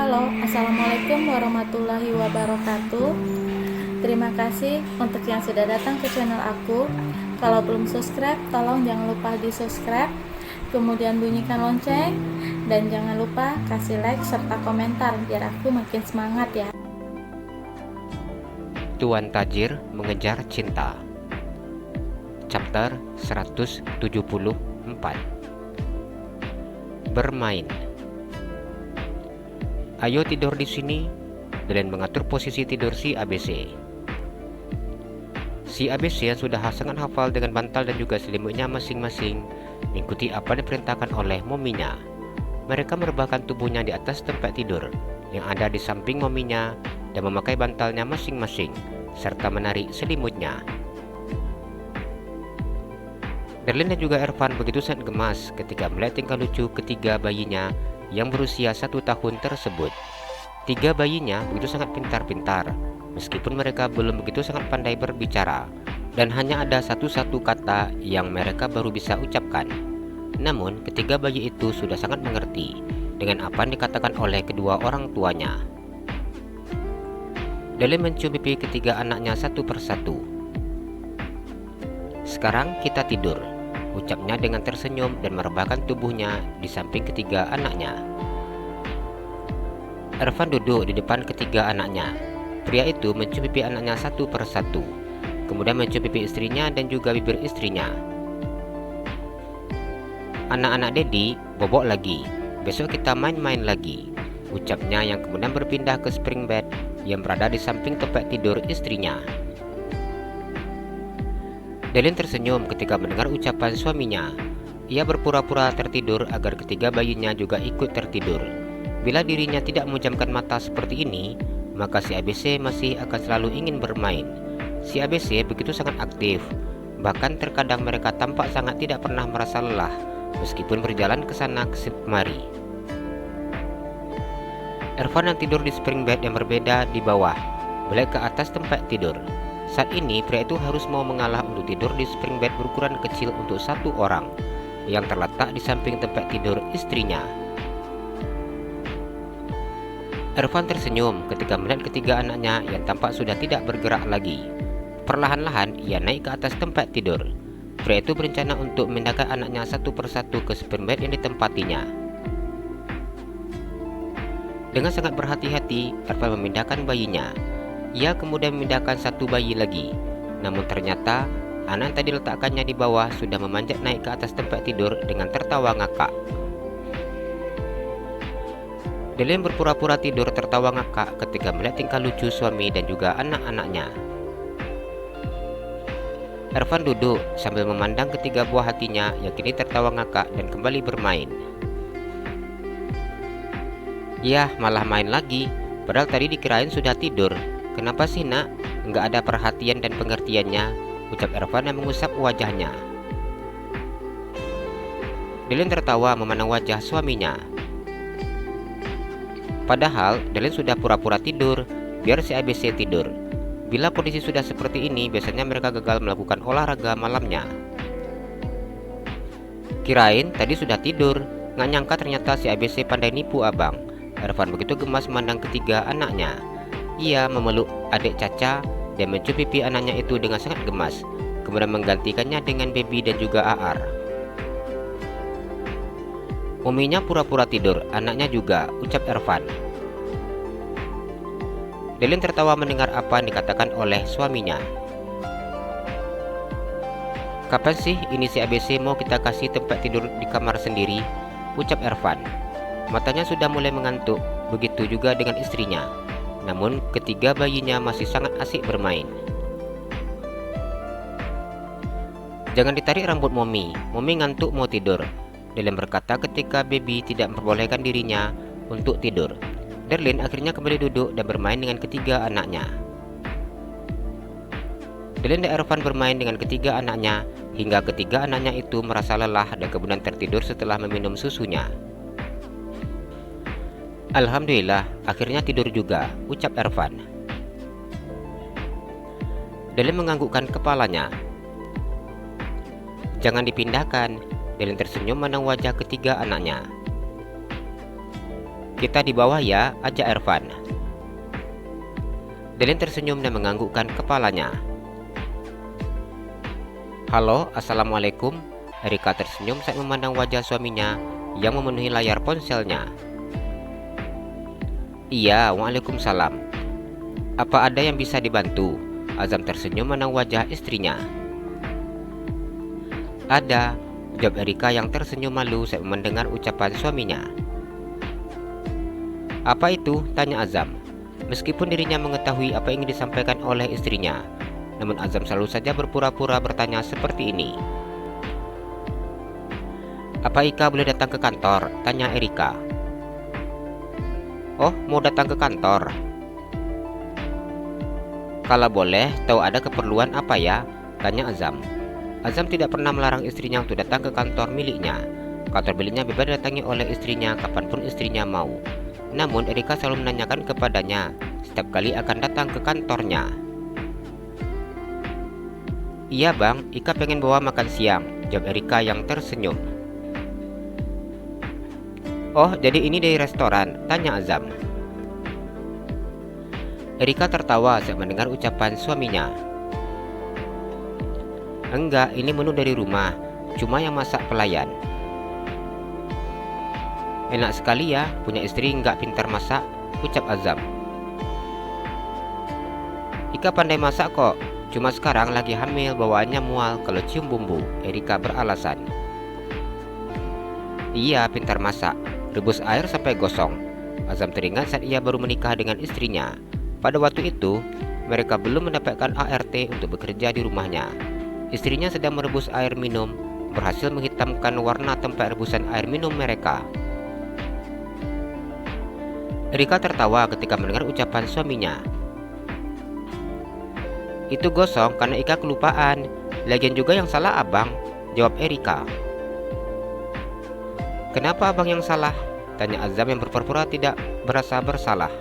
Halo, Assalamualaikum warahmatullahi wabarakatuh. Terima kasih untuk yang sudah datang ke channel aku. Kalau belum subscribe, tolong jangan lupa di subscribe, kemudian bunyikan lonceng, dan jangan lupa kasih like serta komentar biar aku makin semangat ya. Tuan Tajir Mengejar Cinta, Chapter 174. Bermain. Ayo tidur di sini, dan mengatur posisi tidur si ABC. Si ABC yang sudah sangat hafal dengan bantal dan juga selimutnya masing-masing, mengikuti apa yang diperintahkan oleh mominya. Mereka merebahkan tubuhnya di atas tempat tidur yang ada di samping mominya dan memakai bantalnya masing-masing, serta menarik selimutnya. Darlene dan juga Ervan begitu sangat gemas ketika melihat tingkah lucu ketiga bayinya yang berusia 1 tahun tersebut. Tiga bayinya begitu sangat pintar-pintar, meskipun mereka belum begitu sangat pandai berbicara, dan hanya ada satu-satu kata yang mereka baru bisa ucapkan. Namun, ketiga bayi itu sudah sangat mengerti dengan apa yang dikatakan oleh kedua orang tuanya. Darlene mencium pipi ketiga anaknya satu persatu. "Sekarang kita tidur," ucapnya dengan tersenyum dan merebahkan tubuhnya di samping ketiga anaknya. Ervan duduk di depan ketiga anaknya. Pria itu mencium pipi anaknya satu persatu, kemudian mencium pipi istrinya dan juga bibir istrinya. "Anak-anak Dedi, bobok lagi. Besok kita main-main lagi," ucapnya yang kemudian berpindah ke spring bed yang berada di samping tempat tidur istrinya. Darlene tersenyum ketika mendengar ucapan suaminya. Ia berpura-pura tertidur agar ketiga bayinya juga ikut tertidur. Bila dirinya tidak memejamkan mata seperti ini, maka si ABC masih akan selalu ingin bermain. Si ABC begitu sangat aktif, bahkan terkadang mereka tampak sangat tidak pernah merasa lelah, meskipun berjalan ke sana kemari. Ervan yang tidur di spring bed yang berbeda di bawah, melihat ke atas tempat tidur. Saat ini pria itu harus mau mengalah untuk tidur di spring bed berukuran kecil untuk satu orang yang terletak di samping tempat tidur istrinya. Ervan tersenyum ketika melihat ketiga anaknya yang tampak sudah tidak bergerak lagi. Perlahan-lahan ia naik ke atas tempat tidur. Pria itu berencana untuk memindahkan anaknya satu persatu ke spring bed yang ditempatinya. Dengan sangat berhati-hati, Ervan memindahkan bayinya. Ia kemudian memindahkan satu bayi lagi. Namun ternyata anak yang tadi letakkannya di bawah sudah memanjat naik ke atas tempat tidur dengan tertawa ngakak. Darlene berpura-pura tidur tertawa ngakak ketika melihat tingkah lucu suami dan juga anak-anaknya. Ervan duduk sambil memandang ketiga buah hatinya yang kini tertawa ngakak dan kembali bermain. "Yah, malah main lagi. Padahal tadi dikirain sudah tidur. Kenapa sih nak? Nggak ada perhatian dan pengertiannya," ucap Ervan yang mengusap wajahnya. Darlene tertawa memandang wajah suaminya. Padahal Darlene sudah pura-pura tidur biar si ABC tidur. Bila kondisi sudah seperti ini, biasanya mereka gagal melakukan olahraga malamnya. "Kirain tadi sudah tidur, nggak nyangka ternyata si ABC pandai nipu abang." Ervan begitu gemas memandang ketiga anaknya. Ia memeluk adik Caca dan mencium pipi anaknya itu dengan sangat gemas, kemudian menggantikannya dengan Baby dan juga Aar. "Mominya pura-pura tidur, anaknya juga," ucap Ervan. Darlene tertawa mendengar apa yang dikatakan oleh suaminya. "Kapan sih ini si ABC mau kita kasih tempat tidur di kamar sendiri?" ucap Ervan. Matanya sudah mulai mengantuk, begitu juga dengan istrinya. Namun ketiga bayinya masih sangat asik bermain. "Jangan ditarik rambut Momi ngantuk mau tidur," Darlene berkata ketika Baby tidak memperbolehkan dirinya untuk tidur. Darlene akhirnya kembali duduk dan bermain dengan ketiga anaknya. Darlene dan Ervan bermain dengan ketiga anaknya hingga ketiga anaknya itu merasa lelah dan kemudian tertidur setelah meminum susunya. "Alhamdulillah, akhirnya tidur juga," ucap Ervan. Darlene menganggukkan kepalanya. "Jangan dipindahkan," Darlene tersenyum memandang wajah ketiga anaknya. Kita di bawah ya, ajak Irfan. Delin tersenyum dan menganggukkan kepalanya. Halo, assalamualaikum. Erika tersenyum saat memandang wajah suaminya yang memenuhi layar ponselnya. Iya, waalaikumsalam. Apa ada yang bisa dibantu? Azam tersenyum memandang wajah istrinya. Ada, jawab Erika yang tersenyum malu saat mendengar ucapan suaminya. Apa itu? Tanya Azam. Meskipun dirinya mengetahui apa yang ingin disampaikan oleh istrinya, namun Azam selalu saja berpura-pura bertanya seperti ini. Apa Ika boleh datang ke kantor? Tanya Erika. Oh, mau datang ke kantor? Kalau boleh, tahu ada keperluan apa ya? Tanya Azam. Azam tidak pernah melarang istrinya untuk datang ke kantor miliknya. Kantor miliknya bebas didatangi oleh istrinya kapanpun istrinya mau. Namun Erika selalu menanyakan kepadanya setiap kali akan datang ke kantornya. Iya bang, Ika pengen bawa makan siang, jawab Erika yang tersenyum. Oh, jadi ini dari restoran? Tanya Azam. Erika tertawa saat mendengar ucapan suaminya. Enggak, ini menu dari rumah, cuma yang masak pelayan. Enak sekali ya, punya istri nggak pintar masak, ucap Azam. Ika pandai masak kok, cuma sekarang lagi hamil bawaannya mual kalau cium bumbu, Erika beralasan. Iya, pintar masak, rebus air sampai gosong. Azam teringat saat ia baru menikah dengan istrinya. Pada waktu itu, mereka belum mendapatkan ART untuk bekerja di rumahnya. Istrinya sedang merebus air minum, berhasil menghitamkan warna tempat rebusan air minum mereka. Erika tertawa ketika mendengar ucapan suaminya. Itu gosong karena Ika kelupaan. Lagian juga yang salah abang, jawab Erika. Kenapa abang yang salah? Tanya Azam yang berpura-pura tidak merasa bersalah.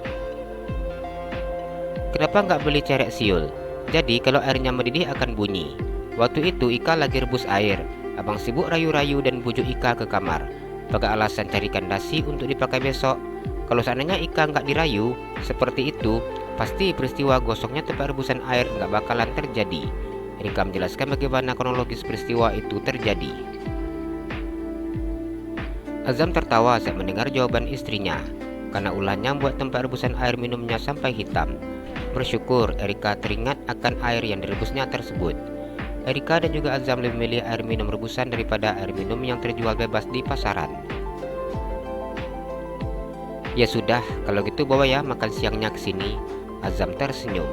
Kenapa nggak beli cerek siul? Jadi kalau airnya mendidih akan bunyi. Waktu itu Ika lagi rebus air. Abang sibuk rayu-rayu dan bujuk Ika ke kamar, pakai alasan carikan dasi untuk dipakai besok. Kalau seandainya Ika nggak dirayu seperti itu, pasti peristiwa gosongnya tempat rebusan air nggak bakalan terjadi. Erika menjelaskan bagaimana kronologis peristiwa itu terjadi. Azam tertawa saat mendengar jawaban istrinya, karena ulahnya membuat tempat rebusan air minumnya sampai hitam. Bersyukur Erika teringat akan air yang direbusnya tersebut. Erika dan juga Azam lebih memilih air minum rebusan daripada air minum yang terjual bebas di pasaran. Ya sudah, kalau gitu bawa ya makan siangnya ke sini. Azam tersenyum.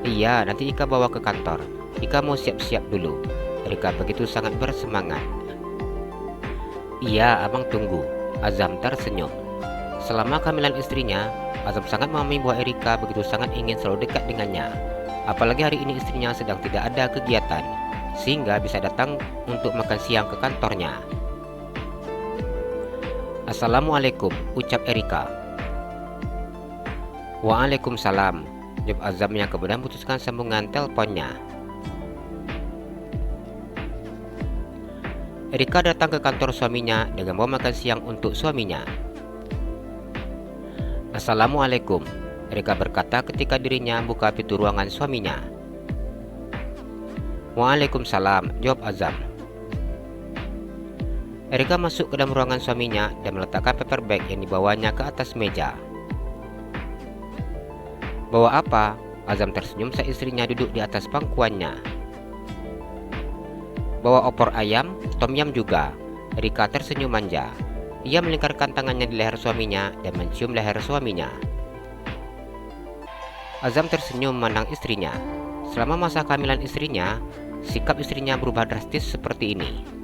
Iya, nanti Ika bawa ke kantor. Ika mau siap-siap dulu. Erika begitu sangat bersemangat. Iya, abang tunggu. Azam tersenyum. Selama kehamilan istrinya, Azam sangat memahami bahwa Erika begitu sangat ingin selalu dekat dengannya. Apalagi hari ini istrinya sedang tidak ada kegiatan, sehingga bisa datang untuk makan siang ke kantornya. Assalamualaikum, ucap Erika. Waalaikumsalam, jawab Azam yang kemudian memutuskan sambungan teleponnya. Erika datang ke kantor suaminya dengan membawa makan siang untuk suaminya. Assalamualaikum, Erika berkata ketika dirinya buka pintu ruangan suaminya. Waalaikumsalam, jawab Azam. Erika masuk ke dalam ruangan suaminya dan meletakkan paper bag yang dibawanya ke atas meja. Bawa apa? Azam tersenyum saat istrinya duduk di atas pangkuannya. Bawa opor ayam, tom yum juga. Erika tersenyum manja. Ia melingkarkan tangannya di leher suaminya dan mencium leher suaminya. Azam tersenyum memandang istrinya. Selama masa kehamilan istrinya, sikap istrinya berubah drastis seperti ini.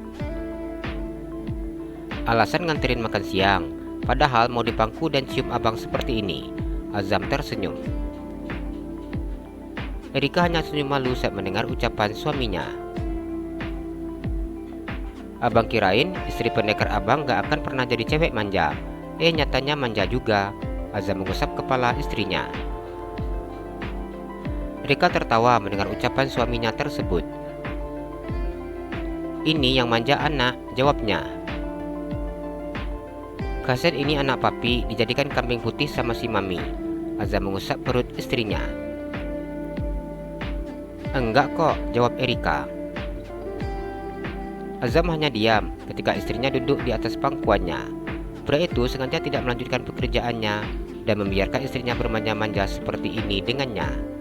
Alasan nganterin makan siang, padahal mau dipangku dan cium abang seperti ini. Azam tersenyum. Erika hanya senyum malu saat mendengar ucapan suaminya. Abang kirain istri pendekar abang gak akan pernah jadi cewek manja. Nyatanya manja juga. Azam mengusap kepala istrinya. Erika tertawa mendengar ucapan suaminya tersebut. Ini yang manja anak, jawabnya. Kaset ini anak papi dijadikan kambing putih sama si Mami. Azam mengusap perut istrinya. Enggak kok, jawab Erika. Azam hanya diam ketika istrinya duduk di atas pangkuannya. Pria itu sengaja tidak melanjutkan pekerjaannya dan membiarkan istrinya bermanja-manja seperti ini dengannya.